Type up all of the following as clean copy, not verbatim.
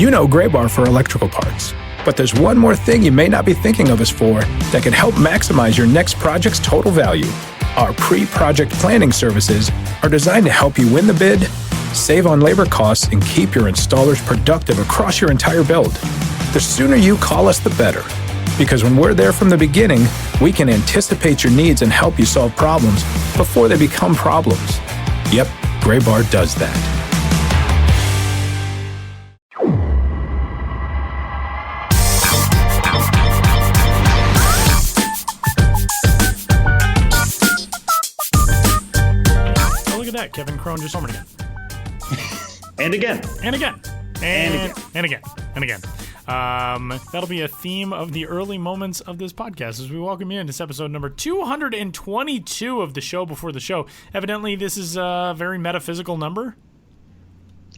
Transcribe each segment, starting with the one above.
You know Graybar for electrical parts, but there's one more thing you may not be thinking of us for that can help maximize your next project's total value. Our pre-project planning services are designed to help you win the bid, save on labor costs, and keep your installers productive across your entire build. The sooner you call us, the better. Because when we're there from the beginning, we can anticipate your needs and help you solve problems before they become problems. Yep, Graybar does that. Kevin Crone just homered again. And again. And again. And again. That'll be a theme of the early moments of this podcast as we welcome you into this episode number 222 of the show before the show. Evidently, this is a very metaphysical number.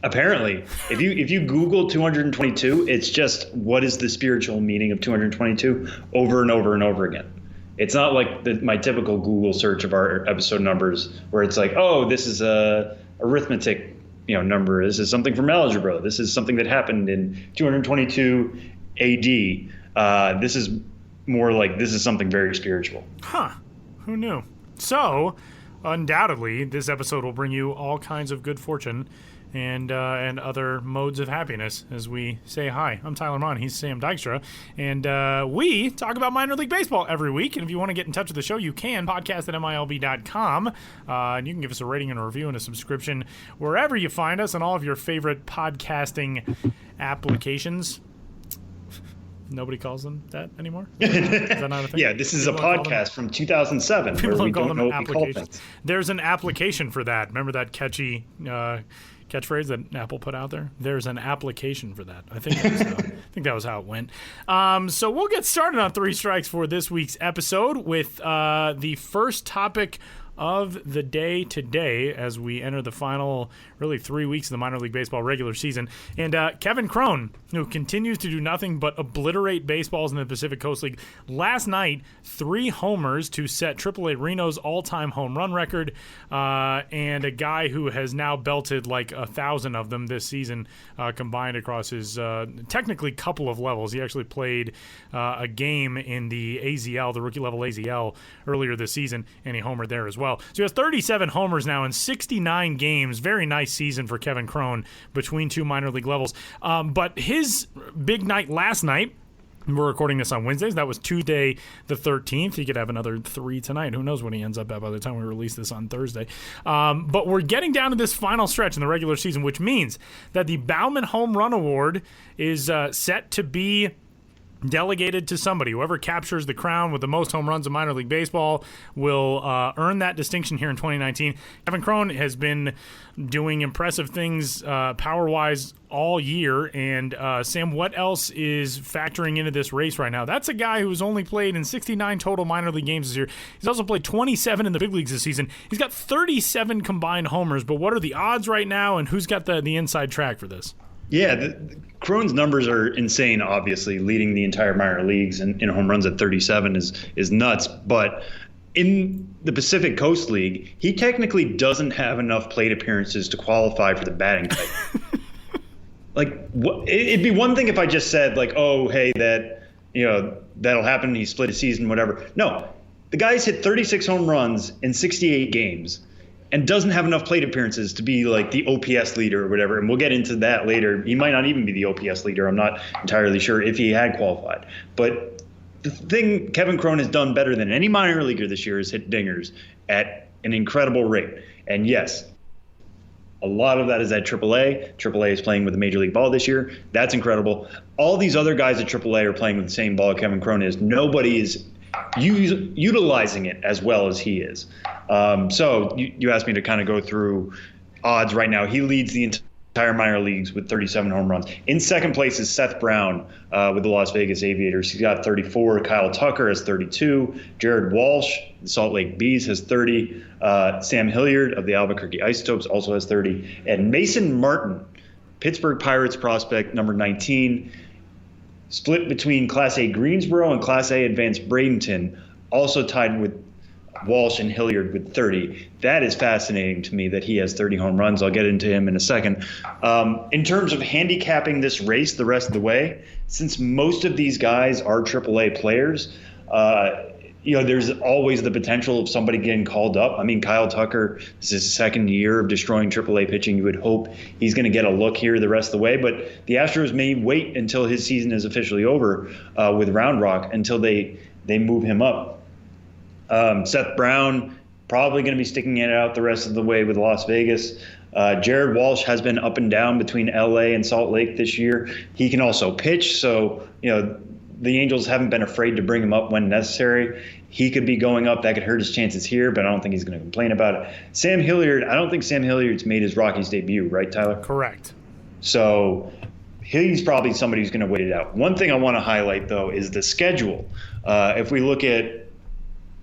Apparently. If you Google 222, it's just what is the spiritual meaning of 222 over and over and over again. It's not like my typical Google search of our episode numbers where it's like, oh, this is a arithmetic, number. This is something from algebra. This is something that happened in 222 AD. This is more like this is something very spiritual. Huh. Who knew? So, undoubtedly, this episode will bring you all kinds of good fortune and other modes of happiness as we say hi. I'm Tyler Mon. He's Sam Dykstra. And we talk about minor league baseball every week. And if you want to get in touch with the show, you can. Podcast at MILB.com. And you can give us a rating and a review and a subscription wherever you find us on all of your favorite podcasting applications. Nobody calls them that anymore? Is that not a thing? Yeah, this is a podcast from 2007 where we don't know what we call things. There's an application for that. Remember that catchy catchphrase that Apple put out there? There's an application for that. I think that was how it went. So we'll get started on Three Strikes for this week's episode with the first topic of the day today as we enter the final, really 3 weeks of the minor league baseball regular season. And Kevin Crone, who continues to do nothing but obliterate baseballs in the Pacific Coast League, last night 3 homers to set AAA Reno's all-time home run record, and a guy who has now belted like 1,000 of them this season combined across his technically couple of levels. He actually played a game in the AZL, the rookie level AZL, earlier this season, and he homered there as well. So he has 37 homers now in 69 games. Very nice season for Kevin Crone between 2 minor league levels. But his big night last night, we're recording this on Wednesdays. That was Tuesday the 13th. He could have another 3 tonight. Who knows what he ends up at by the time we release this on Thursday. But we're getting down to this final stretch in the regular season, which means that the Bauman Home Run Award is set to be delegated to somebody. Whoever captures the crown with the most home runs in minor league baseball will earn that distinction here in 2019. Kevin Crone has been doing impressive things power-wise all year. And Sam, what else is factoring into this race right now? That's a guy who's only played in 69 total minor league games this year. He's also played 27 in the big leagues this season. He's got 37 combined homers. But what are the odds right now, and who's got the inside track for this? Yeah, Crone's numbers are insane, obviously. Leading the entire minor leagues in home runs at 37 is nuts. But in the Pacific Coast League, he technically doesn't have enough plate appearances to qualify for the batting title. It'd be one thing if I just said, like, oh, hey, that'll happen. He split a season, whatever. No, the guy's hit 36 home runs in 68 games. And doesn't have enough plate appearances to be like the OPS leader or whatever. And we'll get into that later. He might not even be the OPS leader. I'm not entirely sure if he had qualified. But the thing Kevin Crone has done better than any minor leaguer this year is hit dingers at an incredible rate. And yes, a lot of that is at AAA. AAA is playing with the Major League ball this year. That's incredible. All these other guys at AAA are playing with the same ball Kevin Crone is. Nobody is utilizing it as well as he is. So you asked me to kind of go through odds right now. He leads the entire minor leagues with 37 home runs. In second place is Seth Brown with the Las Vegas Aviators. He's got 34. Kyle Tucker has 32. Jared Walsh, the Salt Lake Bees, has 30. Sam Hilliard of the Albuquerque Isotopes also has 30. And Mason Martin, Pittsburgh Pirates prospect, number 19, split between Class A Greensboro and Class A Advanced Bradenton, also tied with Walsh and Hilliard with 30. That is fascinating to me that he has 30 home runs. I'll get into him in a second. In terms of handicapping this race the rest of the way, since most of these guys are AAA players, there's always the potential of somebody getting called up. I mean, Kyle Tucker, this is his second year of destroying AAA pitching. You would hope he's going to get a look here the rest of the way. But the Astros may wait until his season is officially over with Round Rock until they move him up. Seth Brown probably going to be sticking it out the rest of the way with Las Vegas. Jared Walsh has been up and down between LA and Salt Lake this year. He can also pitch, so the Angels haven't been afraid to bring him up when necessary. He could be going up. That could hurt his chances here, but I don't think he's going to complain about it. Sam Hilliard, I don't think Sam Hilliard's made his Rockies debut, right, Tyler? Correct. So he's probably somebody who's going to wait it out. One thing I want to highlight, though, is the schedule. If we look at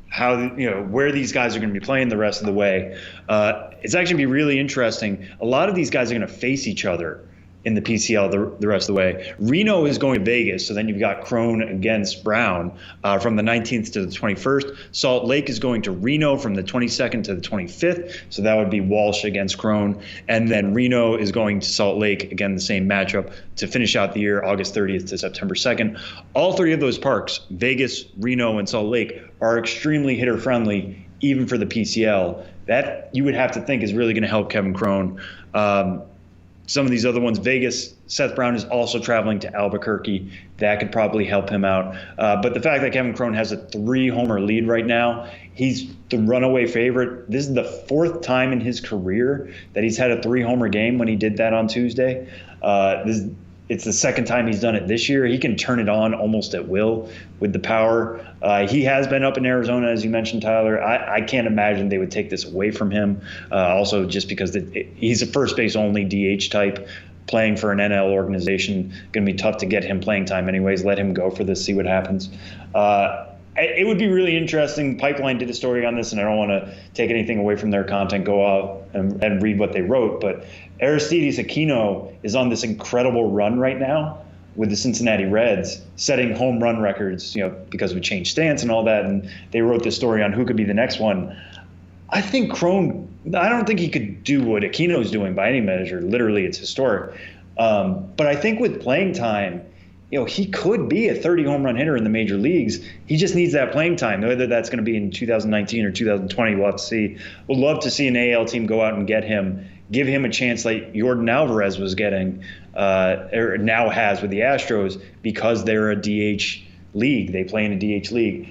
how where these guys are going to be playing the rest of the way, it's actually going to be really interesting. A lot of these guys are going to face each other in the PCL the rest of the way. Reno is going to Vegas, so then you've got Crone against Brown from the 19th to the 21st. Salt Lake is going to Reno from the 22nd to the 25th, so that would be Walsh against Crone. And then Reno is going to Salt Lake, again, the same matchup to finish out the year, August 30th to September 2nd. All three of those parks, Vegas, Reno, and Salt Lake, are extremely hitter-friendly, even for the PCL. That you would have to think is really going to help Kevin Crone. Some of these other ones, Vegas, Seth Brown is also traveling to Albuquerque. That could probably help him out. But the fact that Kevin Crone has a 3-homer lead right now, he's the runaway favorite. This is the 4th time in his career that he's had a 3-homer game when he did that on Tuesday. It's the 2nd time he's done it this year. He can turn it on almost at will with the power. He has been up in Arizona, as you mentioned, Tyler. I can't imagine they would take this away from him. Also, just because he's a first base only DH type playing for an NL organization. Going to be tough to get him playing time anyways. Let him go for this, see what happens. It would be really interesting. Pipeline did a story on this, and I don't want to take anything away from their content. Go out and read what they wrote. But Aristides Aquino is on this incredible run right now with the Cincinnati Reds, setting home run records, because of a changed stance and all that. And they wrote this story on who could be the next one. I think Crone, I don't think he could do what Aquino's doing by any measure. Literally, it's historic. But I think with playing time, he could be a 30 home run hitter in the major leagues. He just needs that playing time. Whether that's going to be in 2019 or 2020, we'll have to see. We'd love to see an AL team go out and get him, give him a chance like Yordan Alvarez was getting, or now has with the Astros, because they're a DH league. They play in a DH league.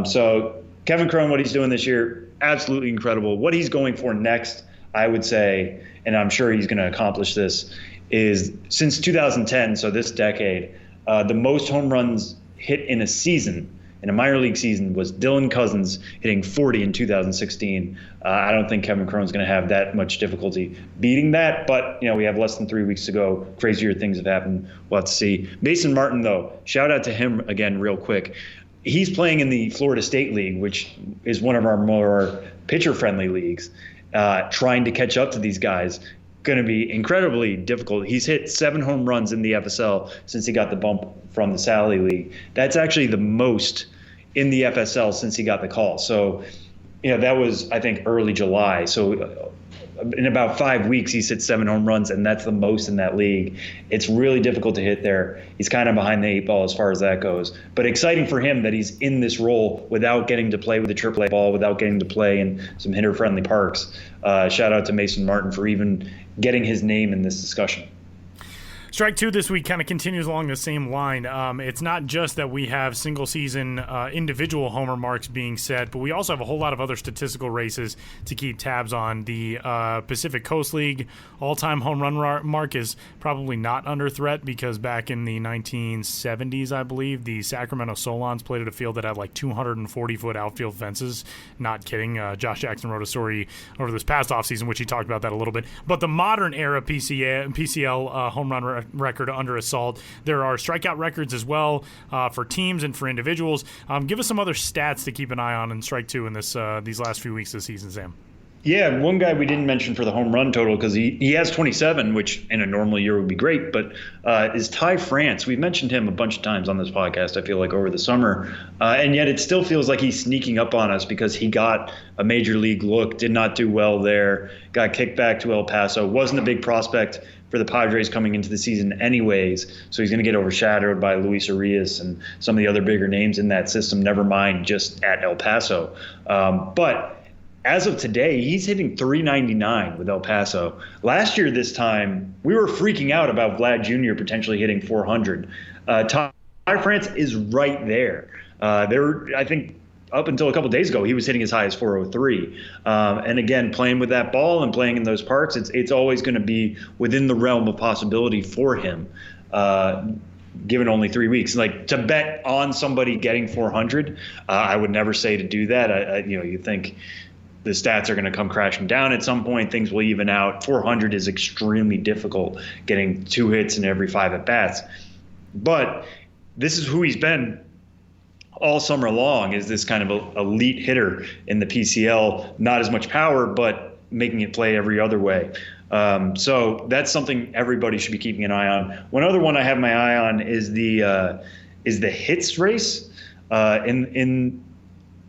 So Kevin Crone, what he's doing this year, absolutely incredible. What he's going for next, I would say, and I'm sure he's going to accomplish this, is since 2010, so this decade, the most home runs hit in a season, in a minor league season, was Dylan Cousins hitting 40 in 2016. I don't think Kevin Crone's going to have that much difficulty beating that, but we have less than 3 weeks to go. Crazier things have happened. We'll have to see. Mason Martin, though, shout out to him again real quick. He's playing in the Florida State League, which is one of our more pitcher-friendly leagues, trying to catch up to these guys. Going to be incredibly difficult. He's hit 7 home runs in the FSL since he got the bump from the Sally League. That's actually the most in the FSL since he got the call. So, that was, I think, early July. So in about 5 weeks, he's hit 7 home runs, and that's the most in that league. It's really difficult to hit there. He's kind of behind the 8 ball as far as that goes. But exciting for him that he's in this role without getting to play with the AAA ball, without getting to play in some hitter-friendly parks. Shout out to Mason Martin for even getting his name in this discussion. Strike two this week kind of continues along the same line. It's not just that we have single-season individual homer marks being set, but we also have a whole lot of other statistical races to keep tabs on. The Pacific Coast League all-time home run mark is probably not under threat because back in the 1970s, I believe, the Sacramento Solons played at a field that had like 240-foot outfield fences. Not kidding. Josh Jackson wrote a story over this past offseason, which he talked about that a little bit. But the modern era PCL home run record under assault. There are strikeout records as well for teams and for individuals. Give us some other stats to keep an eye on in strike two in this these last few weeks of the season, Sam. Yeah, one guy we didn't mention for the home run total because he has 27, which in a normal year would be great, but is Ty France. We've mentioned him a bunch of times on this podcast, I feel like, over the summer. And yet it still feels like he's sneaking up on us because he got a major league look, did not do well there, got kicked back to El Paso, wasn't a big prospect for the Padres coming into the season anyways, so he's going to get overshadowed by Luis Arias and some of the other bigger names in that system, never mind just at El Paso. But as of today, he's hitting 399 with El Paso. Last year this time, we were freaking out about Vlad Jr. potentially hitting 400. Ty France is right there. I think up until a couple days ago, he was hitting as high as 403. And again, playing with that ball and playing in those parks, it's always going to be within the realm of possibility for him, given only 3 weeks. Like, to bet on somebody getting 400, I would never say to do that. You think the stats are going to come crashing down at some point. Things will even out. 400 is extremely difficult, getting 2 hits in every 5 at-bats. But this is who he's been all summer long, is this kind of elite hitter in the PCL. Not as much power, but making it play every other way. So that's something everybody should be keeping an eye on. One other one I have my eye on is the hits race in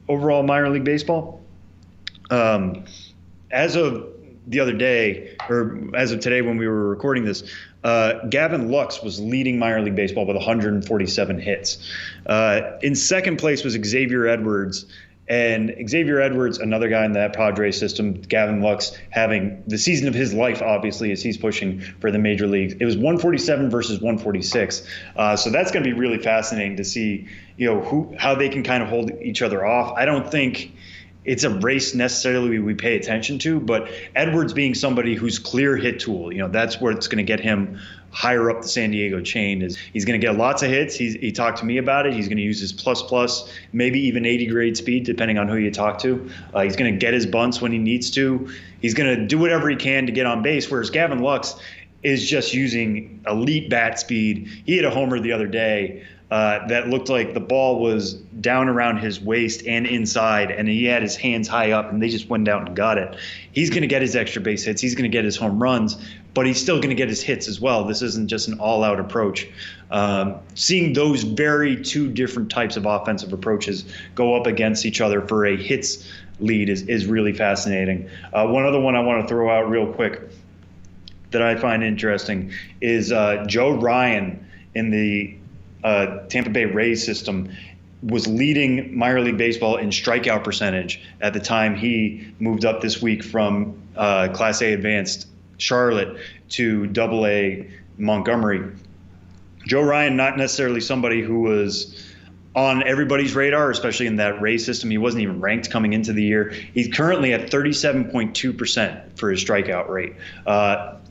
overall minor league baseball. As of the other day, or as of today when we were recording this, Gavin Lux was leading minor league baseball with 147 hits. In second place was Xavier Edwards. And Xavier Edwards, another guy in that Padres system, Gavin Lux having the season of his life, obviously, as he's pushing for the major leagues. It was 147 versus 146. So that's going to be really fascinating to see, how they can kind of hold each other off. I don't think it's a race necessarily we pay attention to, but Edwards being somebody who's clear hit tool, that's where it's going to get him higher up the San Diego chain. Is he's going to get lots of hits. He talked to me about it. He's going to use his plus, maybe even 80 grade speed, depending on who you talk to. He's going to get his bunts when he needs to. He's going to do whatever he can to get on base, whereas Gavin Lux is just using elite bat speed. He hit a homer the other day that looked like the ball was down around his waist and inside, and he had his hands high up, and they just went out and got it. He's going to get his extra base hits. He's going to get his home runs, but he's still going to get his hits as well. This isn't just an all-out approach. Seeing those very two different types of offensive approaches go up against each other for a hits lead is really fascinating. One other one I want to throw out real quick that I find interesting is Joe Ryan in the Tampa Bay Rays system was leading minor league baseball in strikeout percentage at the time he moved up this week from Class A advanced Charlotte to Double-A Montgomery. Joe Ryan, not necessarily somebody who was on everybody's radar, especially in that Rays system. He wasn't even ranked coming into the year. He's currently at 37.2% for his strikeout rate.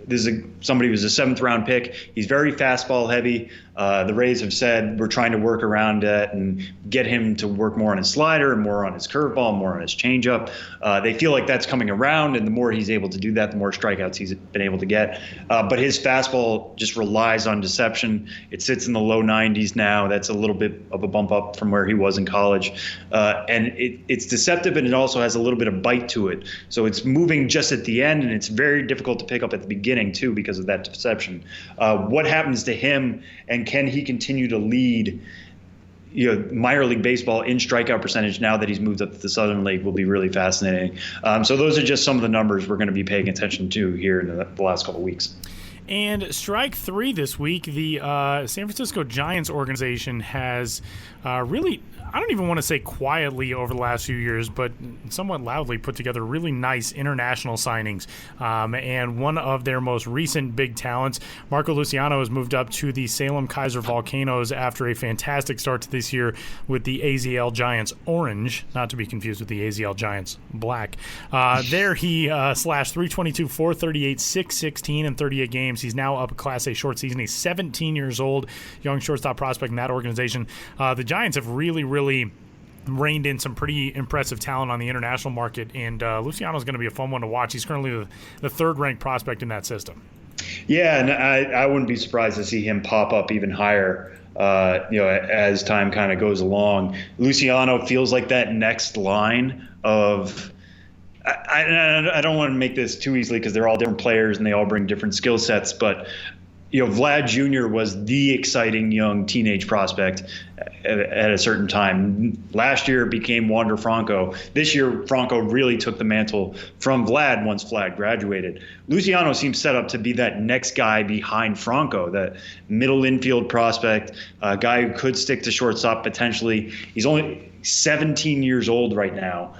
This is somebody who was a 7th-round pick. He's very fastball heavy. The Rays have said we're trying to work around that and get him to work more on his slider, more on his curveball, more on his changeup. They feel like that's coming around, and the more he's able to do that, the more strikeouts he's been able to get. But his fastball just relies on deception. It sits in the low 90s now. That's a little bit of a bump up from where he was in college. And it's deceptive, and it also has a little bit of bite to it. So it's moving just at the end, and it's very difficult to pick up at the beginning, too, because of that deception. What happens to him, and can he continue to lead minor league baseball in strikeout percentage now that he's moved up to the Southern League, will be really fascinating. So those are just some of the numbers we're going to be paying attention to here in the last couple of weeks. And strike 3 this week, the San Francisco Giants organization has really, I don't even want to say quietly over the last few years, but somewhat loudly put together really nice international signings. And one of their most recent big talents, Marco Luciano, has moved up to the Salem Kaiser Volcanoes after a fantastic start to this year with the AZL Giants Orange, not to be confused with the AZL Giants Black. There he slashed .322, .438, .616 in 38 games. He's now up a Class A short season. He's 17 years old, young shortstop prospect in that organization. The Giants have really reined in some pretty impressive talent on the international market, and Luciano's going to be a fun one to watch. He's currently the 3rd-ranked prospect in that system. Yeah, and I wouldn't be surprised to see him pop up even higher as time kind of goes along. Luciano feels like that next line of I don't want to make this too easily because they're all different players and they all bring different skill sets. But Vlad Jr. was the exciting young teenage prospect at a certain time. Last year it became Wander Franco. This year Franco really took the mantle from Vlad once Vlad graduated. Luciano seems set up to be that next guy behind Franco, that middle infield prospect, a guy who could stick to shortstop potentially. He's only 17 years old right now.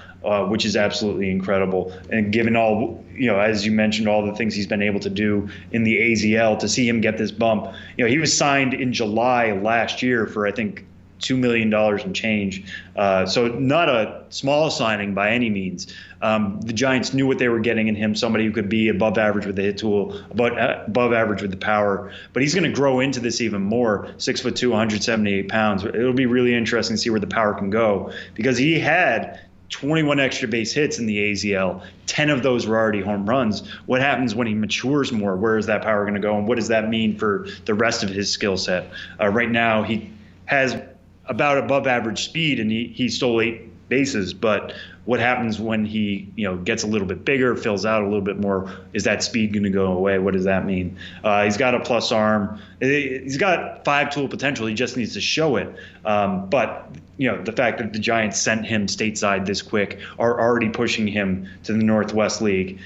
Which is absolutely incredible. And given all, as you mentioned, all the things he's been able to do in the AZL, to see him get this bump, he was signed in July last year for, I think, $2 million and change. So not a small signing by any means. The Giants knew what they were getting in him, somebody who could be above average with the hit tool, above average with the power. But he's going to grow into this even more, 6'2", 178 pounds. It'll be really interesting to see where the power can go, because he had 21 extra base hits in the AZL. 10 of those were already home runs. What happens when he matures more? Where is that power going to go? And what does that mean for the rest of his skill set? Right now, he has about above average speed, and he stole 8 bases. But what happens when he gets a little bit bigger, fills out a little bit more? Is that speed going to go away? What does that mean? He's got a plus arm. He's got 5-tool potential. He just needs to show it. But the fact that the Giants sent him stateside this quick are already pushing him to the Northwest League.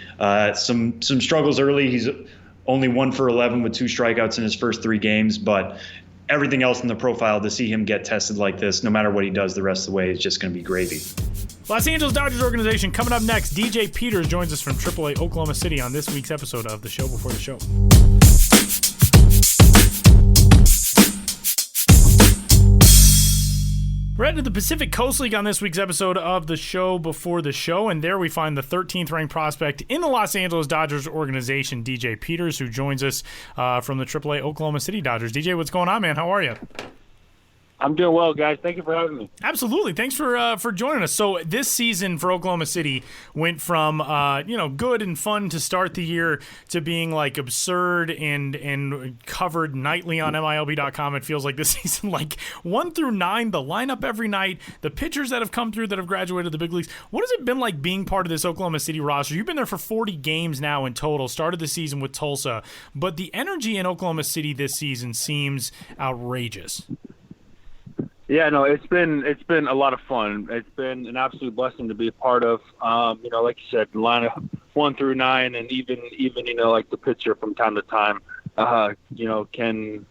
Some struggles early. He's only 1 for 11 with 2 strikeouts in his first 3 games, but everything else in the profile, to see him get tested like this, no matter what he does the rest of the way, is just going to be gravy. Los Angeles Dodgers organization coming up next. DJ Peters joins us from AAA Oklahoma City on this week's episode of The Show Before the Show. We're heading to the Pacific Coast League on this week's episode of The Show Before the Show, and there we find the 13th ranked prospect in the Los Angeles Dodgers organization, DJ Peters, who joins us from the AAA Oklahoma City Dodgers. DJ, what's going on, man? How are you? I'm doing well, guys. Thank you for having me. Absolutely. Thanks for joining us. So this season for Oklahoma City went from good and fun to start the year to being like absurd and covered nightly on MILB.com. It feels like this season, like 1 through 9, the lineup every night, the pitchers that have come through that have graduated to the big leagues. What has it been like being part of this Oklahoma City roster? You've been there for 40 games now in total, started the season with Tulsa, but the energy in Oklahoma City this season seems outrageous. Yeah, no, it's been a lot of fun. It's been an absolute blessing to be a part of. Like you said, lineup 1 through 9, and even like the pitcher from time to time, can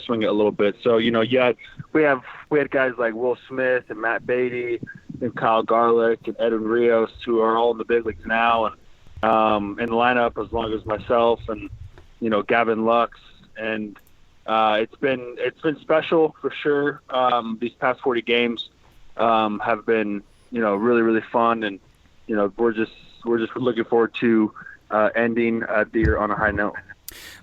swing it a little bit. So we had guys like Will Smith and Matt Beatty and Kyle Garlick and Edwin Rios, who are all in the big leagues now, and in the lineup as long as myself and Gavin Lux. And it's been special for sure. These past 40 games have been really, really fun, and we're just looking forward to ending the year on a high note.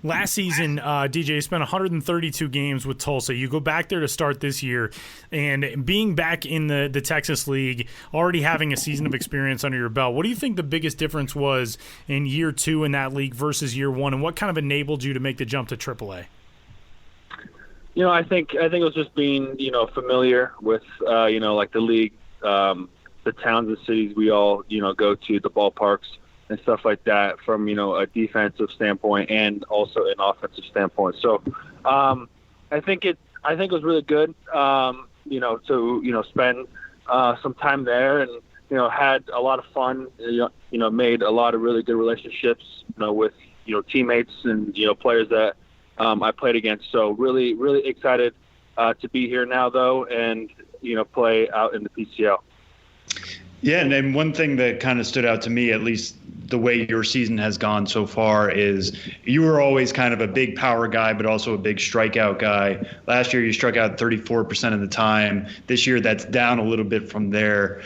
Last season, DJ spent 132 games with Tulsa. You go back there to start this year, and being back in the Texas League, already having a season of experience under your belt, what do you think the biggest difference was in year 2 in that league versus year 1, and what kind of enabled you to make the jump to AAA? I think it was just being, familiar with, like the league, the towns and cities we all, go to, the ballparks and stuff like that from, a defensive standpoint and also an offensive standpoint. So, I think it was really good, to, spend some time there and, had a lot of fun, made a lot of really good relationships, with, teammates and, players that, I played against. So really, really excited to be here now, though, and play out in the PCL. Yeah, and then one thing that kind of stood out to me, at least the way your season has gone so far, is you were always kind of a big power guy, but also a big strikeout guy. Last year, you struck out 34% of the time. This year, that's down a little bit from there.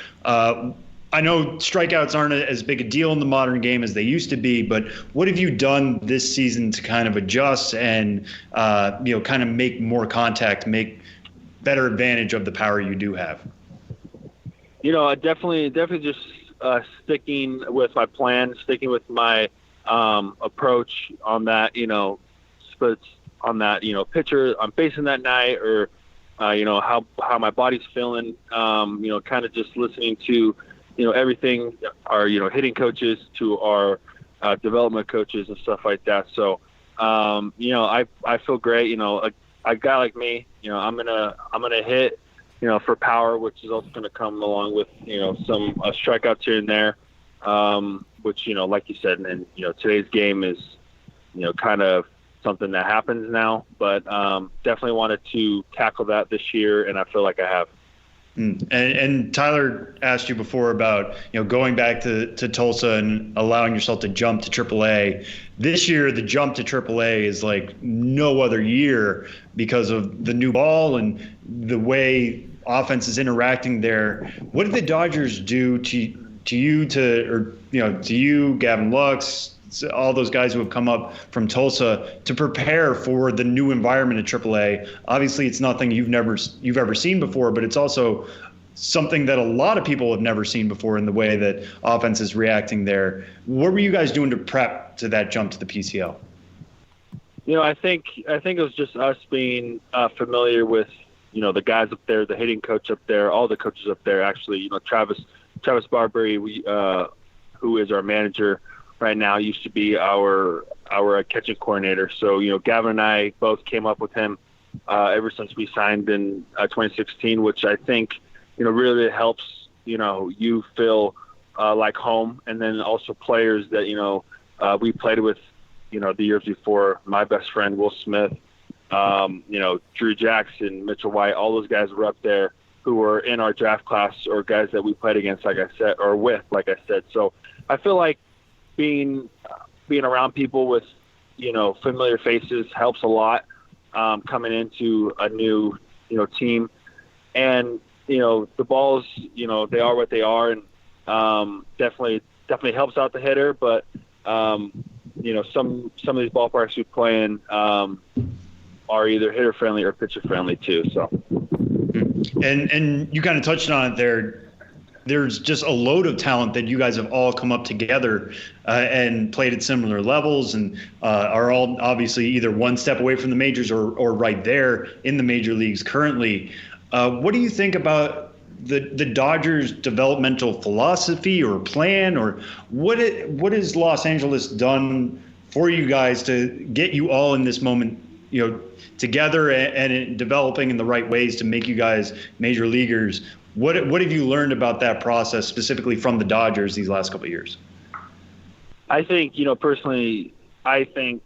I know strikeouts aren't as big a deal in the modern game as they used to be, but what have you done this season to kind of adjust and, kind of make more contact, make better advantage of the power you do have? Definitely just sticking with my plan, sticking with my approach on that, splits on that, pitcher I'm facing that night, or, how my body's feeling, kind of just listening to, everything, our, hitting coaches to our development coaches and stuff like that. So, I feel great. A guy like me, I'm gonna hit, for power, which is also going to come along with, some strikeouts here and there, which, like you said, and today's game is, kind of something that happens now, but definitely wanted to tackle that this year, and I feel like I have. And Tyler asked you before about going back to Tulsa and allowing yourself to jump to AAA. This year, the jump to AAA is like no other year because of the new ball and the way offense is interacting there. What did the Dodgers do to you, Gavin Lux, all those guys who have come up from Tulsa to prepare for the new environment at AAA? Obviously, it's nothing you've ever seen before, but it's also something that a lot of people have never seen before in the way that offense is reacting there. What were you guys doing to prep to that jump to the PCL? I think it was just us being familiar with the guys up there, the hitting coach up there, all the coaches up there. Actually, Travis Barberry, who is our manager right now, used to be our catching coordinator. So, Gavin and I both came up with him ever since we signed in 2016, which I think, really helps, you feel like home. And then also players that, we played with, the years before. My best friend, Will Smith, Drew Jackson, Mitchell White, all those guys were up there who were in our draft class or guys that we played against, like I said, or with, like I said. So I feel like being around people with, familiar faces helps a lot coming into a new, team. And, the balls, they are what they are, and definitely helps out the hitter. But, some of these ballparks we play in are either hitter friendly or pitcher friendly too. So. And you kind of touched on it there. There's just a load of talent that you guys have all come up together and played at similar levels and are all obviously either one step away from the majors or right there in the major leagues currently. What do you think about the Dodgers' developmental philosophy or plan, or what has Los Angeles done for you guys to get you all in this moment, together and developing in the right ways to make you guys major leaguers? What have you learned about that process specifically from the Dodgers these last couple of years? I think, personally, I think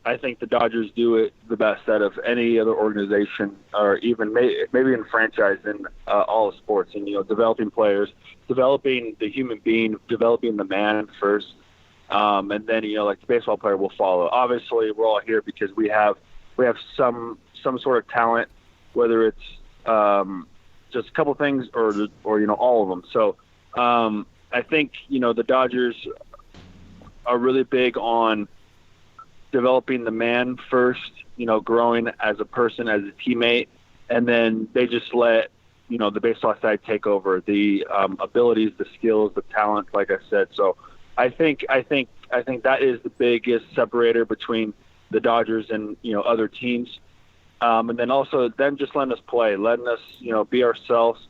the Dodgers do it the best out of any other organization, or even maybe in franchise in all of sports. And developing players, developing the human being, developing the man first, and then like the baseball player will follow. Obviously, we're all here because we have some sort of talent, whether it's just a couple things or all of them. So I think the Dodgers are really big on developing the man first, growing as a person, as a teammate, and then they just let the baseball side take over the abilities, the skills, the talent, like I said. So I think that is the biggest separator between the Dodgers and other teams. And then also them just letting us play, letting us be ourselves,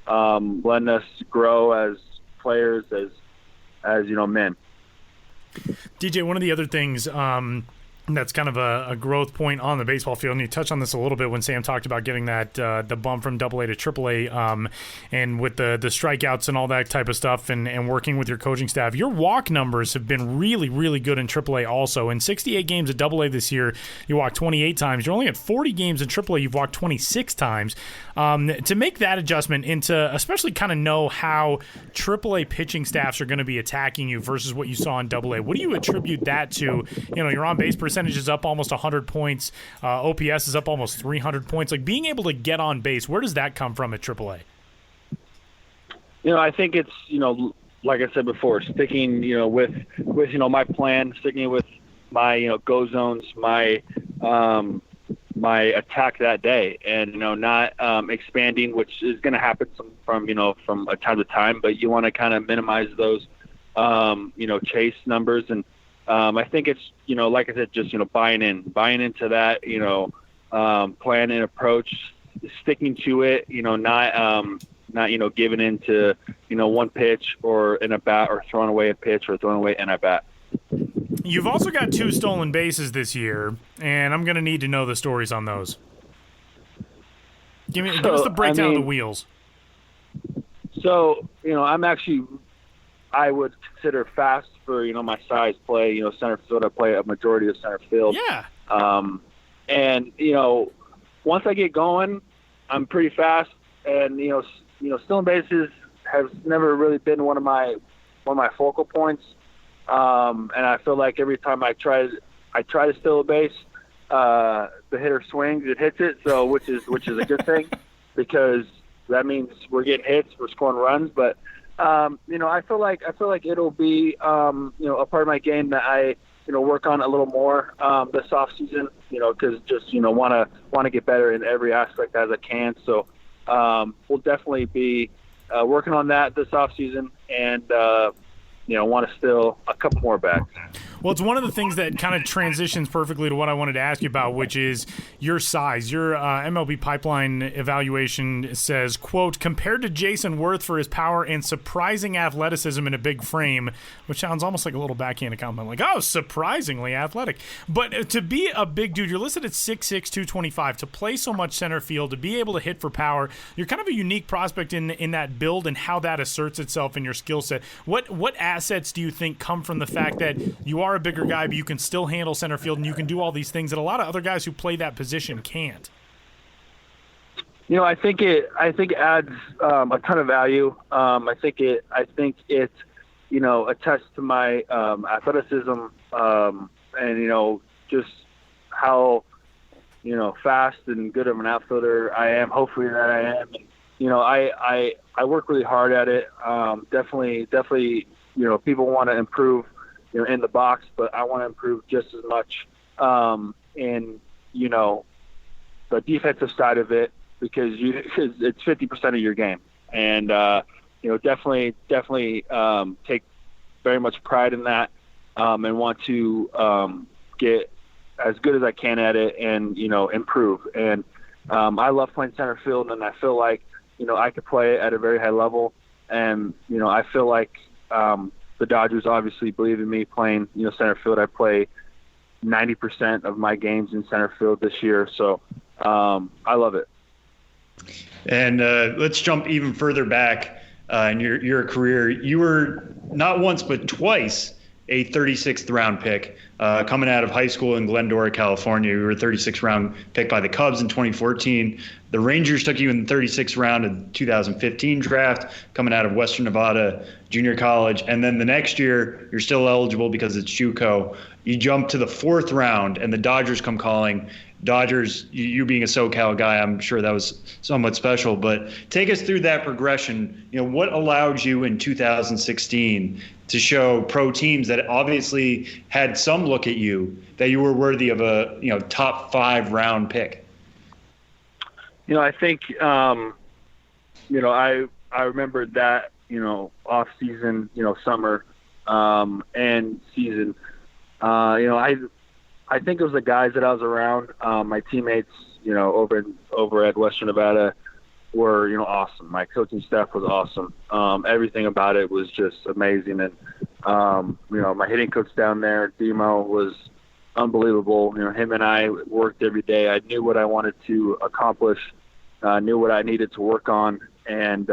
letting us grow as players, as men. DJ, one of the other things that's kind of a growth point on the baseball field, and you touched on this a little bit when Sam talked about getting that the bump from AA to AAA, and with the strikeouts and all that type of stuff, and working with your coaching staff. Your walk numbers have been really, really good in AAA also. In 68 games at AA this year, you walked 28 times. You're only at 40 games in AAA, you've walked 26 times. To make that adjustment into, especially kind of know how AAA pitching staffs are going to be attacking you versus what you saw in AA, what do you attribute that to? Your on-base percentage is up almost 100 points. OPS is up almost 300 points. Like, being able to get on base, where does that come from at AAA? I think it's, like I said before, sticking, with my plan, sticking with my, go zones, my attack that day, and, not expanding, which is going to happen from time to time, but you want to kind of minimize those, chase numbers. And I think it's, like I said, just, buying into that, plan and approach, sticking to it, not giving in to, one pitch or an at bat, or throwing away a pitch or throwing away an at bat. You've also got 2 stolen bases this year, and I'm going to need to know the stories on those. Give us the breakdown of the wheels. So, I would consider fast for, my size play, center field. I play a majority of center field. Yeah. And, once I get going, I'm pretty fast, and, stealing bases has never really been one of my focal points. And I feel like every time I try to steal a base, the hitter swings, it hits it. So, which is a good thing, because that means we're getting hits, we're scoring runs. But, I feel like it'll be, a part of my game that I, work on a little more, this off season, cause just, want to get better in every aspect as I can. So, we'll definitely be, working on that this off season, and, want to steal a couple more bags. Well, it's one of the things that kind of transitions perfectly to what I wanted to ask you about, which is your size. Your MLB Pipeline evaluation says, quote, compared to Jason Worth for his power and surprising athleticism in a big frame, which sounds almost like a little backhanded compliment, like, oh, surprisingly athletic. But to be a big dude, you're listed at 6'6", 225. To play so much center field, to be able to hit for power, you're kind of a unique prospect in that build and how that asserts itself in your skill set. What assets do you think come from the fact that you are a bigger guy, but you can still handle center field and you can do all these things that a lot of other guys who play that position can't? I think it adds a ton of value. I think it attests to my athleticism, and just how fast and good of an outfielder I am. Hopefully that I am. And, I work really hard at it. Definitely, people want to improve, in the box, but I want to improve just as much in, the defensive side of it, because it's 50% of your game. And, definitely take very much pride in that, and want to get as good as I can at it and, improve. And I love playing center field, and I feel like, I could play at a very high level. And, I feel like the Dodgers obviously believe in me playing, center field. I play 90% of my games in center field this year. So I love it. And let's jump even further back in your career. You were not once but twice a 36th round pick coming out of high school in Glendora, California. You were a 36th round pick by the Cubs in 2014. The Rangers took you in the 36th round of the 2015 draft, coming out of Western Nevada Junior College. And then the next year, you're still eligible because it's JUCO. You jump to the 4th round, and the Dodgers come calling. Dodgers, you being a SoCal guy, I'm sure that was somewhat special. But take us through that progression. What allowed you in 2016 to show pro teams that obviously had some look at you, that you were worthy of a top 5 round pick? I think I remember that off season, summer and season. I think it was the guys that I was around. My teammates, over at Western Nevada were, awesome. My coaching staff was awesome. Everything about it was just amazing. And, my hitting coach down there, Demo, was unbelievable. Him and I worked every day. I knew what I wanted to accomplish, knew what I needed to work on. And,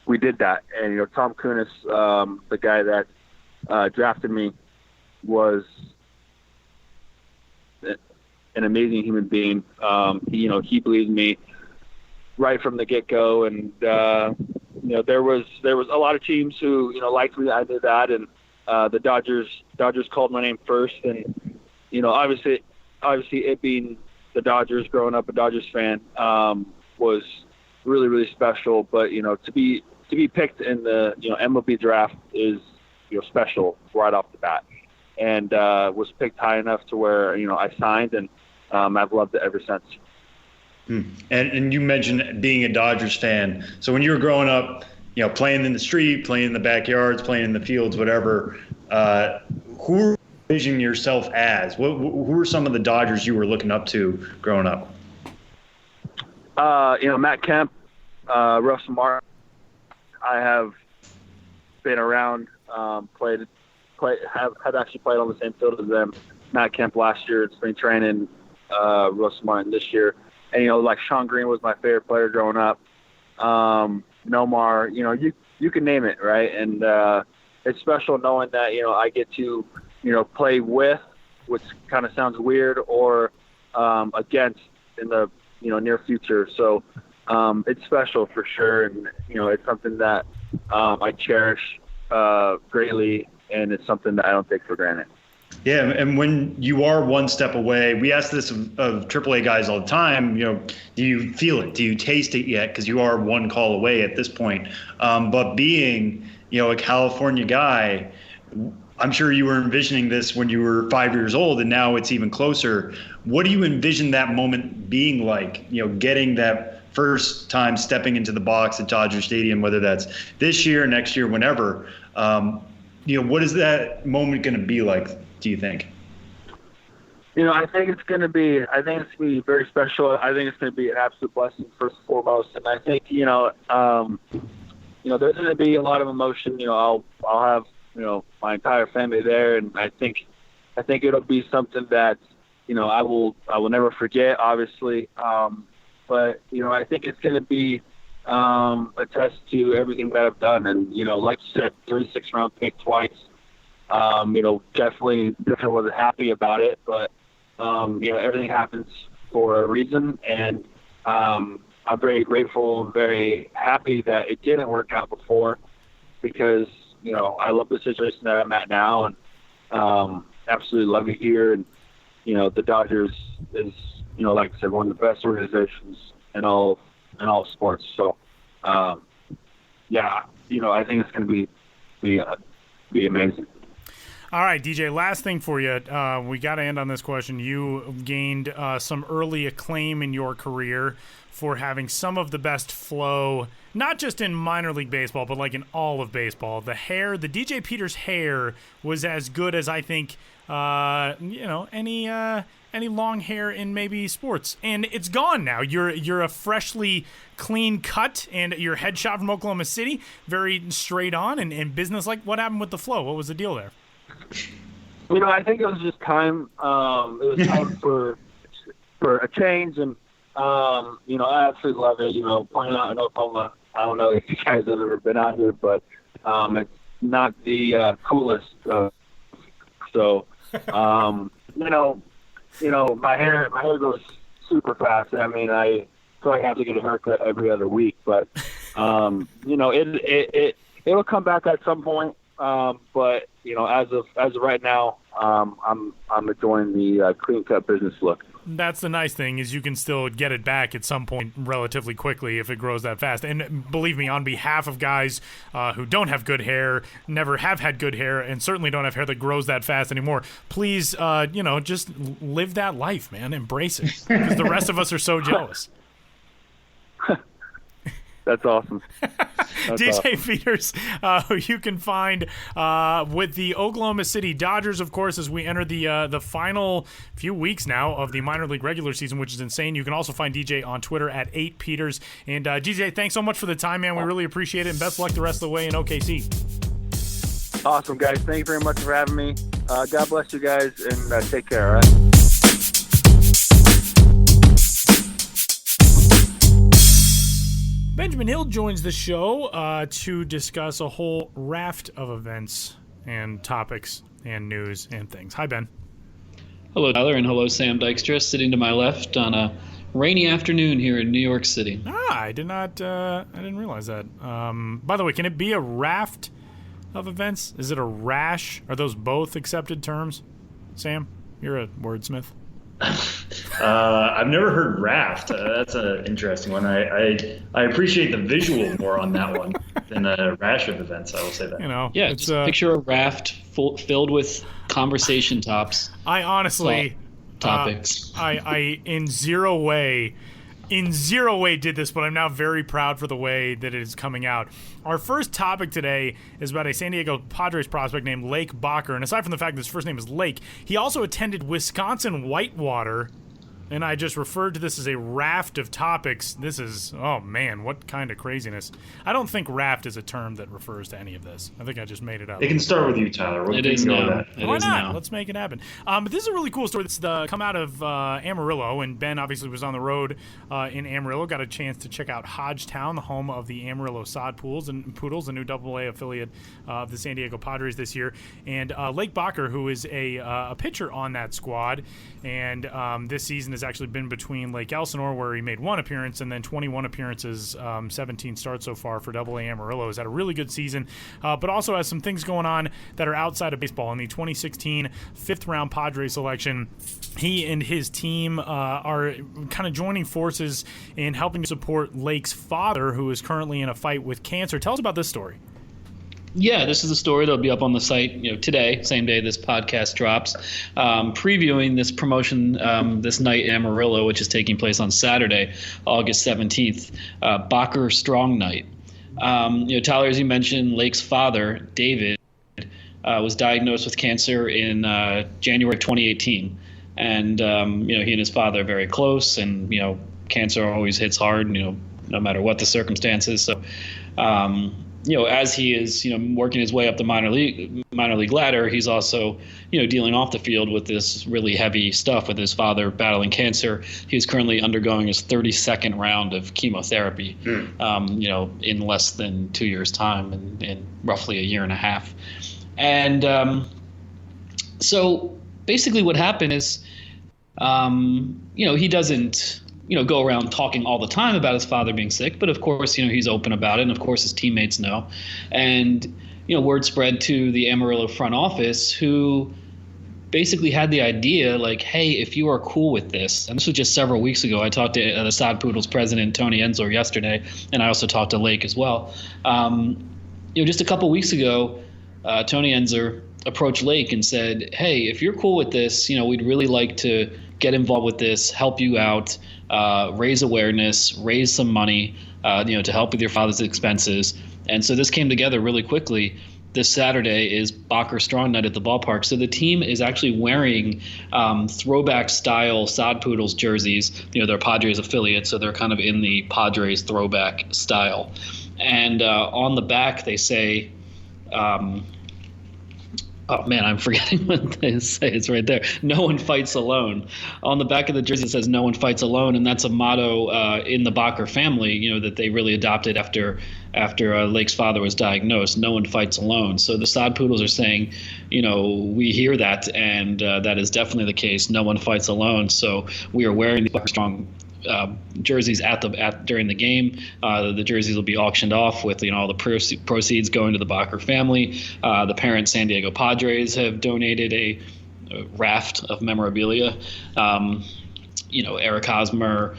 we did that. And, Tom Kunis, the guy that drafted me, was an amazing human being. He believed in me right from the get-go, and there was a lot of teams who liked me. I did that, and the Dodgers called my name first, and obviously it being the Dodgers, growing up a Dodgers fan, was really, really special. But to be picked in the MLB draft is special right off the bat. And was picked high enough to where I signed, and I've loved it ever since. And you mentioned being a Dodgers fan. So when you were growing up, playing in the street, playing in the backyards, playing in the fields, whatever, who were you envisioning yourself as? Who were some of the Dodgers you were looking up to growing up? Matt Kemp, Russell Martin, I have been around, have actually played on the same field as them. Matt Kemp last year at spring training, Russ Martin this year. And, like Sean Green was my favorite player growing up. Nomar, you can name it, right? And it's special knowing that, I get to, play with, which kind of sounds weird, or against in the, near future. So it's special for sure. And, it's something that I cherish greatly, and it's something that I don't take for granted. Yeah, and when you are one step away, we ask this of AAA guys all the time, do you feel it? Do you taste it yet? Because you are one call away at this point. But being, a California guy, I'm sure you were envisioning this when you were 5 years old, and now it's even closer. What do you envision that moment being like, getting that first time stepping into the box at Dodger Stadium, whether that's this year, next year, whenever? What is that moment going to be like, do you think? I think it's going to be very special. I think it's going to be an absolute blessing first and foremost. And I think, there's going to be a lot of emotion. I'll have, my entire family there. And I think it'll be something that, I will never forget, obviously. But, I think it's going to be a test to everything that I've done. And, like you said, 36 round pick twice. Definitely wasn't happy about it, but, everything happens for a reason. And, I'm very grateful and very happy that it didn't work out before, because, I love the situation that I'm at now, and, absolutely love it here. And, the Dodgers is, like I said, one of the best organizations in all sports. So, I think it's going to be amazing. All right, DJ, last thing for you. We got to end on this question. You gained some early acclaim in your career for having some of the best flow, not just in minor league baseball, but like in all of baseball. The DJ Peters hair was as good as I think, any long hair in maybe sports. And it's gone now. You're a freshly clean cut, and your headshot from Oklahoma City, very straight on and business-like. What happened with the flow? What was the deal there? I think it was just time. It was time for a change, and I absolutely love it. Playing out in Oklahoma, I don't know if you guys have ever been out here, but it's not the coolest. My hair goes super fast. I mean, I feel like I have to get a haircut every other week, but it'll come back at some point. But as of right now, I'm enjoying the clean cut business look. That's the nice thing, is you can still get it back at some point relatively quickly if it grows that fast. And believe me, on behalf of guys who don't have good hair, never have had good hair, and certainly don't have hair that grows that fast anymore, please, just live that life, man. Embrace it, because the rest of us are so jealous. That's awesome. DJ Peters, who you can find with the Oklahoma City Dodgers, of course, as we enter the final few weeks now of the minor league regular season, which is insane. You can also find DJ on Twitter at 8Peters. And DJ, thanks so much for the time, man. We really appreciate it, and best of luck the rest of the way in OKC. Awesome, guys. Thank you very much for having me. God bless you guys, and take care, all right? Benjamin Hill joins the show to discuss a whole raft of events and topics and news and things. Hi, Ben. Hello, Tyler, and hello, Sam Dykstra, sitting to my left on a rainy afternoon here in New York City. I didn't realize that. By the way, can it be a raft of events? Is it a rash? Are those both accepted terms? Sam, you're a wordsmith. I've never heard raft. That's an interesting one. I appreciate the visual more on that one than a rash of events. I will say that. Yeah, just picture a raft filled with conversation tops. I honestly topics. I in zero way did this, but I'm now very proud for the way that it is coming out. Our first topic today is about a San Diego Padres prospect named Lake Bacher. And aside from the fact that his first name is Lake, he also attended Wisconsin Whitewater and I just referred to this as a raft of topics. This is, oh man, what kind of craziness. I don't think raft is a term that refers to any of this. I think I just made it up. It can start with you, Tyler. It is now. Why not? Let's make it happen. But this is a really cool story that's come out of Amarillo, and Ben obviously was on the road in Amarillo, got a chance to check out Hodgetown, the home of the Amarillo Sod Poodles, the new AA affiliate of the San Diego Padres this year. And Lake Bacher, who is a pitcher on that squad, and this season has actually been between Lake Elsinore, where he made 1 appearance, and then 21 appearances, 17 starts so far for AA Amarillo. He's had a really good season, but also has some things going on that are outside of baseball. In the 2016 fifth-round Padres selection, he and his team are kind of joining forces in helping to support Lake's father, who is currently in a fight with cancer. Tell us about this story. Yeah, this is a story that'll be up on the site, today, same day this podcast drops, previewing this promotion this night in Amarillo, which is taking place on Saturday, August 17th, Bacher Strong Night. Tyler, as you mentioned, Lake's father, David, was diagnosed with cancer in January 2018, and he and his father are very close, and cancer always hits hard, no matter what the circumstances. So. As he is, working his way up the minor league ladder, he's also, dealing off the field with this really heavy stuff with his father battling cancer. He's currently undergoing his 32nd round of chemotherapy, in less than 2 years' time, in roughly a year and a half. And so basically what happened is, he doesn't go around talking all the time about his father being sick, but of course, he's open about it, and of course his teammates know. And, word spread to the Amarillo front office, who basically had the idea, like, hey, if you are cool with this, and this was just several weeks ago, I talked to the Sod Poodles president, Tony Ensler, yesterday, and I also talked to Lake as well. Just a couple weeks ago, Tony Ensler approached Lake and said, hey, if you're cool with this, we'd really like to get involved with this, help you out, raise awareness, raise some money, to help with your father's expenses. And so this came together really quickly. This Saturday is Bacher Strong Night at the ballpark. So the team is actually wearing throwback style Sod Poodles jerseys. They're Padres affiliates, so they're kind of in the Padres throwback style. And on the back they say, oh man, I'm forgetting what they say. It's right there. No one fights alone. On the back of the jersey it says "No one fights alone," and that's a motto in the Bacher family, that they really adopted after Lake's father was diagnosed. No one fights alone. So the Sod Poodles are saying, we hear that, and that is definitely the case. No one fights alone. So we are wearing the Bacher Strong jerseys during the game. The jerseys will be auctioned off with all the proceeds going to the Bacher family. The parent San Diego Padres have donated a raft of memorabilia. Eric Hosmer,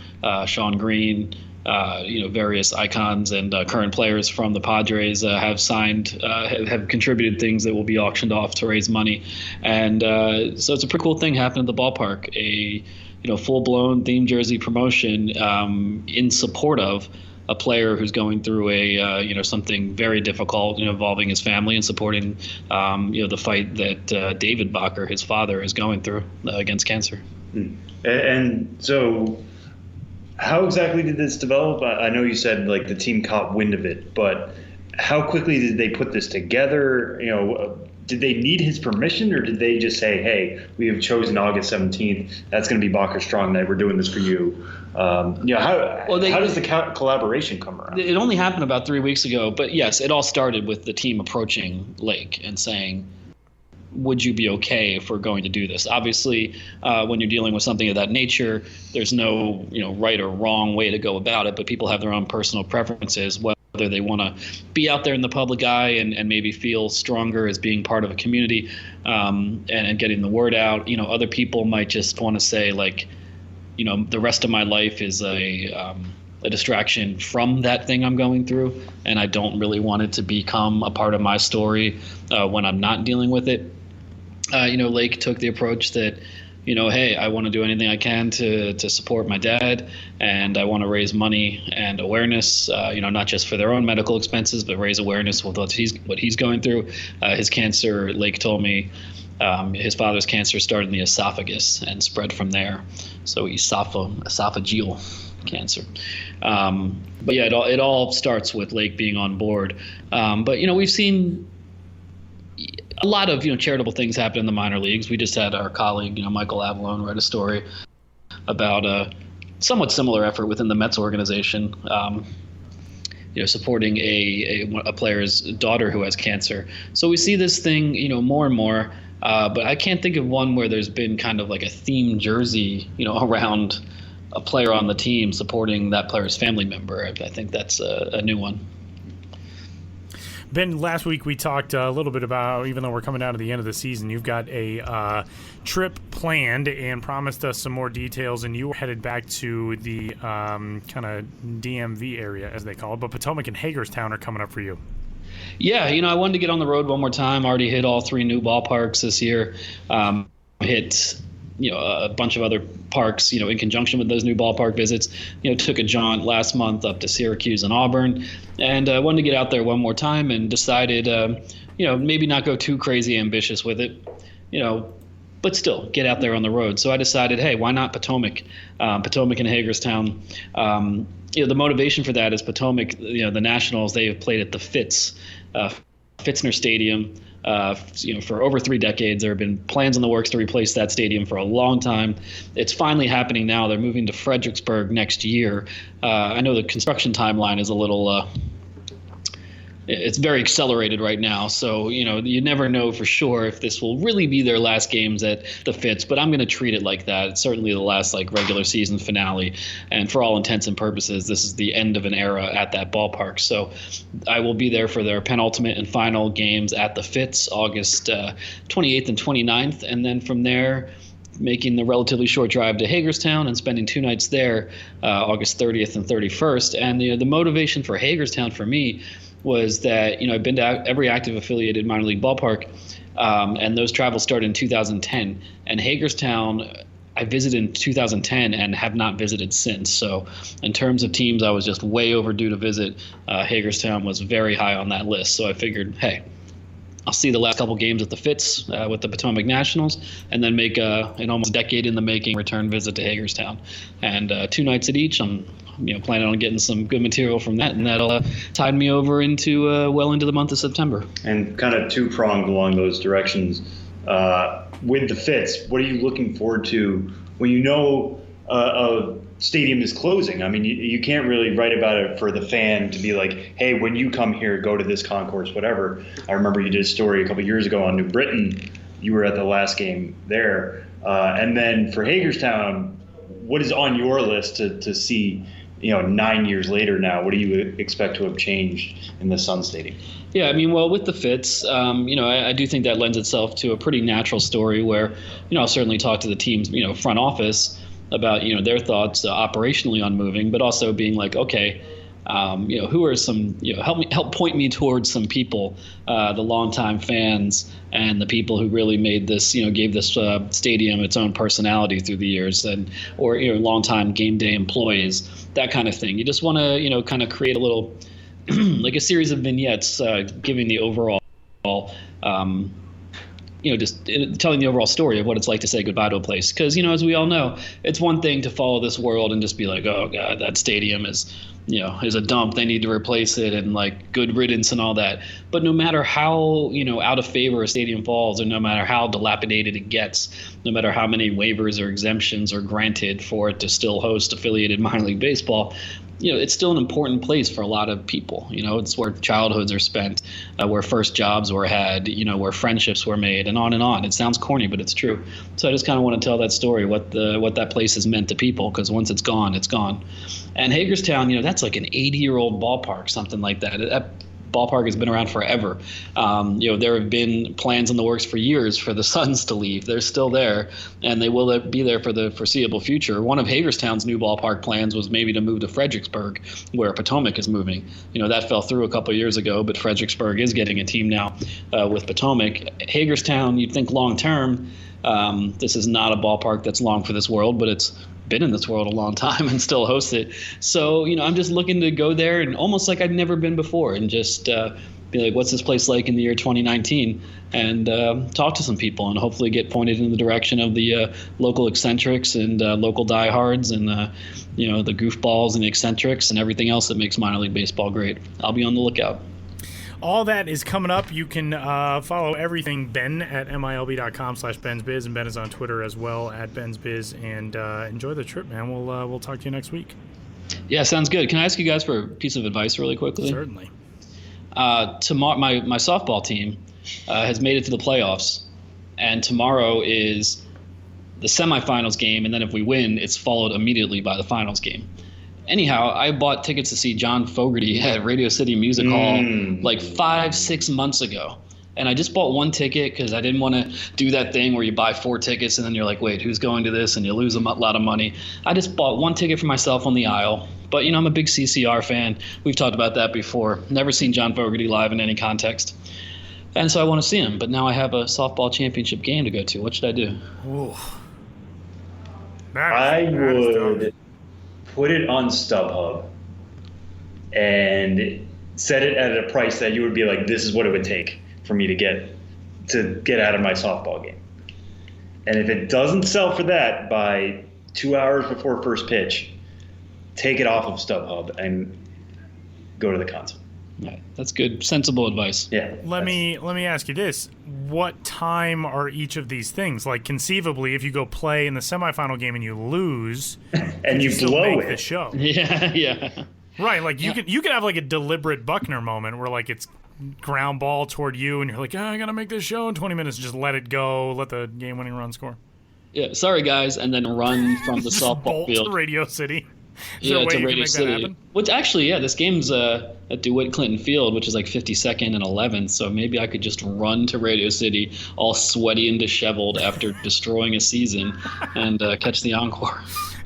Sean Green, various icons and current players from the Padres have signed, have contributed things that will be auctioned off to raise money. And so it's a pretty cool thing happening at the ballpark. A full-blown theme jersey promotion in support of a player who's going through a something very difficult, involving his family, and supporting the fight that David Bacher, his father, is going through against cancer. And so, how exactly did this develop? I know you said like the team caught wind of it, but how quickly did they put this together? Did they need his permission, or did they just say, hey, we have chosen August 17th. That's going to be Bacher Strong Night. We're doing this for you. How does the collaboration come around? It only happened about 3 weeks ago. But, yes, it all started with the team approaching Lake and saying, would you be okay if we're going to do this? Obviously, when you're dealing with something of that nature, there's no right or wrong way to go about it. But people have their own personal preferences, whether they want to be out there in the public eye and maybe feel stronger as being part of a community and getting the word out. Other people might just want to say, like, the rest of my life is a distraction from that thing I'm going through, and I don't really want it to become a part of my story when I'm not dealing with it. Lake took the approach that, hey, I want to do anything I can to support my dad, and I want to raise money and awareness, not just for their own medical expenses, but raise awareness with what he's going through. His cancer, Lake told me, His father's cancer started in the esophagus and spread from there. So esophageal cancer. But yeah, it all starts with Lake being on board. But we've seen a lot of charitable things happen in the minor leagues. We just had our colleague Michael Avalone write a story about a somewhat similar effort within the Mets organization. Supporting a player's daughter who has cancer. So we see this thing more and more. But I can't think of one where there's been kind of like a themed jersey around a player on the team supporting that player's family member. I think that's a new one. Ben, last week we talked a little bit about, even though we're coming down to the end of the season, you've got a trip planned and promised us some more details, and you were headed back to the kind of DMV area, as they call it, but Potomac and Hagerstown are coming up for you. Yeah, I wanted to get on the road one more time. Already hit all 3 new ballparks this year. Hit a bunch of other parks, in conjunction with those new ballpark visits. Took a jaunt last month up to Syracuse and Auburn, and I wanted to get out there one more time and decided, maybe not go too crazy ambitious with it, but still get out there on the road. So I decided, hey, why not Potomac? Potomac and Hagerstown. The motivation for that is Potomac, the Nationals, they have played at the Fitzner Stadium, for over 3 decades. There have been plans in the works to replace that stadium for a long time. It's finally happening now. They're moving to Fredericksburg next year. I know the construction timeline is a little it's very accelerated right now. So, you never know for sure if this will really be their last games at the Fitz, but I'm going to treat it like that. It's certainly the last regular season finale. And for all intents and purposes, this is the end of an era at that ballpark. So I will be there for their penultimate and final games at the Fitz, August 28th and 29th. And then from there, making the relatively short drive to Hagerstown and spending 2 nights there, August 30th and 31st. And the motivation for Hagerstown for me was that, I've been to every active affiliated minor league ballpark, and those travels started in 2010. And Hagerstown, I visited in 2010 and have not visited since. So in terms of teams I was just way overdue to visit, Hagerstown was very high on that list. So I figured, hey, I'll see the last couple games at the Fitz with the Potomac Nationals, and then make an almost decade in the making return visit to Hagerstown. And 2 nights at each, I'm planning on getting some good material from that, and that'll tide me over into well into the month of September. And kind of 2-pronged along those directions. With the Fitz, what are you looking forward to when a stadium is closing? I mean, you can't really write about it for the fan to be like, hey, when you come here, go to this concourse, whatever. I remember you did a story a couple of years ago on New Britain. You were at the last game there. And then for Hagerstown, what is on your list to see, 9 years later now? What do you expect to have changed in the Sun Stadium? Yeah, I mean, well, with the Fitz, I do think that lends itself to a pretty natural story where, I'll certainly talk to the team's, front office about, their thoughts operationally on moving, but also being like, okay, who are some, help point me towards some people, the longtime fans and the people who really made this, gave this stadium its own personality through the years, or longtime game day employees, that kind of thing. You just want to, kind of create a little, like a series of vignettes, giving the overall, just telling the overall story of what it's like to say goodbye to a place. Because, as we all know, it's one thing to follow this world and just be like, oh, God, that stadium is a dump. They need to replace it, and good riddance and all that. But no matter how, out of favor a stadium falls, or no matter how dilapidated it gets, no matter how many waivers or exemptions are granted for it to still host affiliated minor league baseball, it's still an important place for a lot of people. It's where childhoods are spent, where first jobs were had, where friendships were made, and on and on. It sounds corny, but it's true. So I just kind of want to tell that story, what that place has meant to people, because once it's gone, it's gone. And Hagerstown, that's like an 80-year-old ballpark, something like that. That ballpark has been around forever. There have been plans in the works for years for the Suns to leave. They're still there, and they will be there for the foreseeable future. One of Hagerstown's new ballpark plans was maybe to move to Fredericksburg, where Potomac is moving. That fell through a couple of years ago, but Fredericksburg is getting a team now with Potomac. Hagerstown, you'd think long term, this is not a ballpark that's long for this world, but it's been in this world a long time and still hosts it. So, I'm just looking to go there and almost like I'd never been before, and just be like, what's this place like in the year 2019? And talk to some people and hopefully get pointed in the direction of the local eccentrics and local diehards and the goofballs and the eccentrics and everything else that makes minor league baseball great. I'll be on the lookout. All that is coming up. You can follow everything Ben at milb.com/BensBiz, and Ben is on Twitter as well at BensBiz. And enjoy the trip, man. We'll talk to you next week. Yeah, sounds good. Can I ask you guys for a piece of advice really quickly? Certainly. Tomorrow, my softball team has made it to the playoffs, and tomorrow is the semifinals game, and then if we win, it's followed immediately by the finals game. Anyhow, I bought tickets to see John Fogerty at Radio City Music Hall like 5-6 months ago. And I just bought one ticket because I didn't want to do that thing where you buy 4 tickets and then you're like, wait, who's going to this? And you lose a lot of money. I just bought one ticket for myself on the aisle. But, I'm a big CCR fan. We've talked about that before. Never seen John Fogerty live in any context. And so I want to see him. But now I have a softball championship game to go to. What should I do? Ooh. I would put it on StubHub and set it at a price that you would be like, this is what it would take for me to get out of my softball game. And if it doesn't sell for that by 2 hours before first pitch, take it off of StubHub and go to the concert. Right. That's good, sensible advice. Yeah. Let me ask you this: what time are each of these things? Like, conceivably, if you go play in the semifinal game and you lose, and you still blow make it. the show. Yeah. Right, like you could have like a deliberate Buckner moment where like it's ground ball toward you and you're like, I gotta make this show in 20 minutes. Just let it go, let the game-winning run score. Yeah. Sorry, guys, and then run from the softball Bolt field. to Radio City. Is Yeah, there a way to you can Radio make that City. happen? Which actually, this game's at DeWitt Clinton Field, which is like 52nd and 11th. So maybe I could just run to Radio City, all sweaty and disheveled after destroying a season, and catch the encore.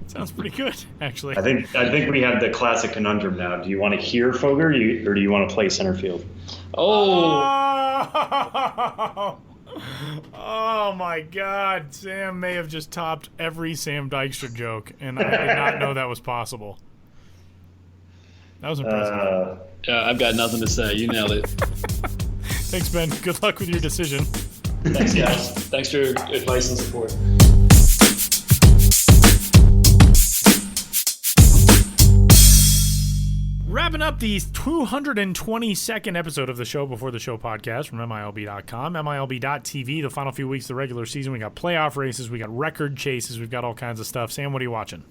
Sounds pretty good, actually. I think we have the classic conundrum now. Do you want to hear Fogert or do you want to play center field? Oh my God! Sam may have just topped every Sam Dykstra joke, and I did not know that was possible. That was impressive. I've got nothing to say. You nailed it. Thanks, Ben. Good luck with your decision. Thanks, guys. Thanks for your advice and support. Wrapping up the 222nd episode of the Show Before the Show podcast from MILB.com, MILB.TV, the final few weeks of the regular season. We got playoff races, we got record chases, we've got all kinds of stuff. Sam, what are you watching?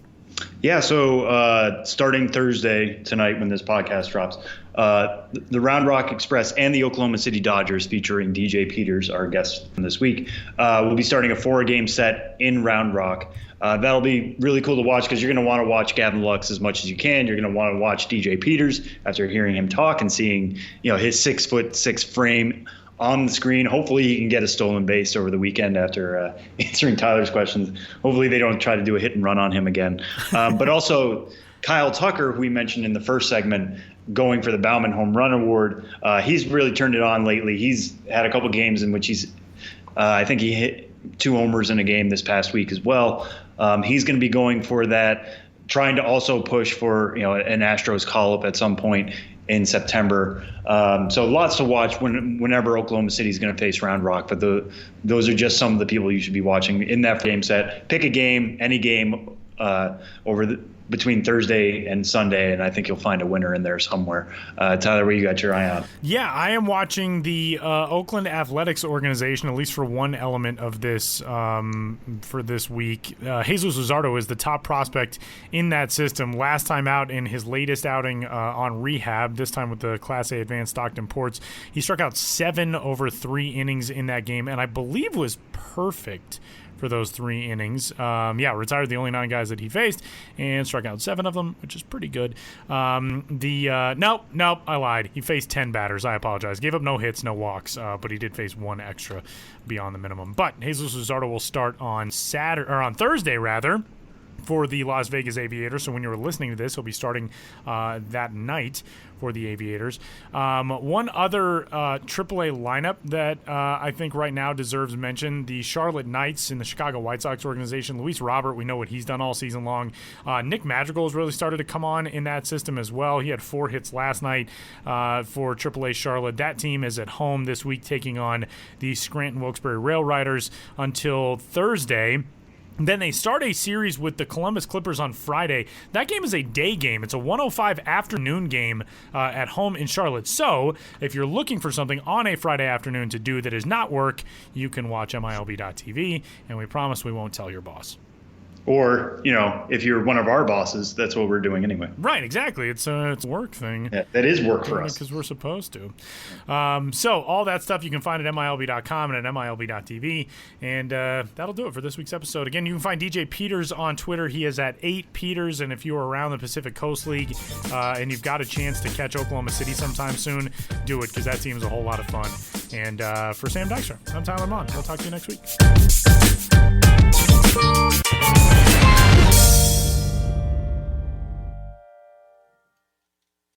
Yeah, so starting Thursday tonight when this podcast drops, the Round Rock Express and the Oklahoma City Dodgers, featuring DJ Peters, our guest from this week, will be starting a 4-game set in Round Rock. That'll be really cool to watch because you're going to want to watch Gavin Lux as much as you can. You're going to want to watch DJ Peters after hearing him talk and seeing his 6'6" frame on the screen. Hopefully he can get a stolen base over the weekend after answering Tyler's questions. Hopefully they don't try to do a hit and run on him again. But also Kyle Tucker, who we mentioned in the first segment, going for the Bauman Home Run Award. He's really turned it on lately. He's had a couple games in which I think he hit 2 homers in a game this past week as well. He's going to be going for that, trying to also push for an Astros call-up at some point in September. So lots to watch whenever Oklahoma City is going to face Round Rock. But those are just some of the people you should be watching in that game set. Pick a game, any game between Thursday and Sunday, and I think you'll find a winner in there somewhere. Tyler, what you got your eye on? Yeah, I am watching the Oakland Athletics organization, at least for one element of this for this week. Jesus Luzardo is the top prospect in that system. Last time out in his latest outing on rehab, this time with the Class A Advanced Stockton Ports, he struck out 7 over 3 innings in that game, and I believe was perfect for those 3 innings. Retired the only 9 guys that he faced and struck out 7 of them, which is pretty good. Nope, I lied. He faced 10 batters. I apologize. Gave up no hits, no walks, but he did face 1 extra beyond the minimum. But Jesus Luzardo will start on Thursday, for the Las Vegas Aviators. So when you're listening to this, he'll be starting that night for the Aviators. One other AAA lineup that I think right now deserves mention, the Charlotte Knights in the Chicago White Sox organization. Luis Robert, we know what he's done all season long. Nick Madrigal has really started to come on in that system as well. He had 4 hits last night for AAA Charlotte. That team is at home this week taking on the Scranton Wilkes-Barre Rail Riders until Thursday. Then they start a series with the Columbus Clippers on Friday. That game is a day game. It's a 1:05 afternoon game at home in Charlotte. So if you're looking for something on a Friday afternoon to do that is not work, you can watch MILB.TV, and we promise we won't tell your boss. Or, if you're one of our bosses, that's what we're doing anyway. Right, exactly. It's a work thing. Yeah, that is work for us. Because we're supposed to. So all that stuff you can find at MILB.com and at MILB.TV. And that'll do it for this week's episode. Again, you can find DJ Peters on Twitter. He is at 8Peters. And if you are around the Pacific Coast League and you've got a chance to catch Oklahoma City sometime soon, do it, because that team is a whole lot of fun. And for Sam Dykstra, I'm Tyler Mon. We'll talk to you next week.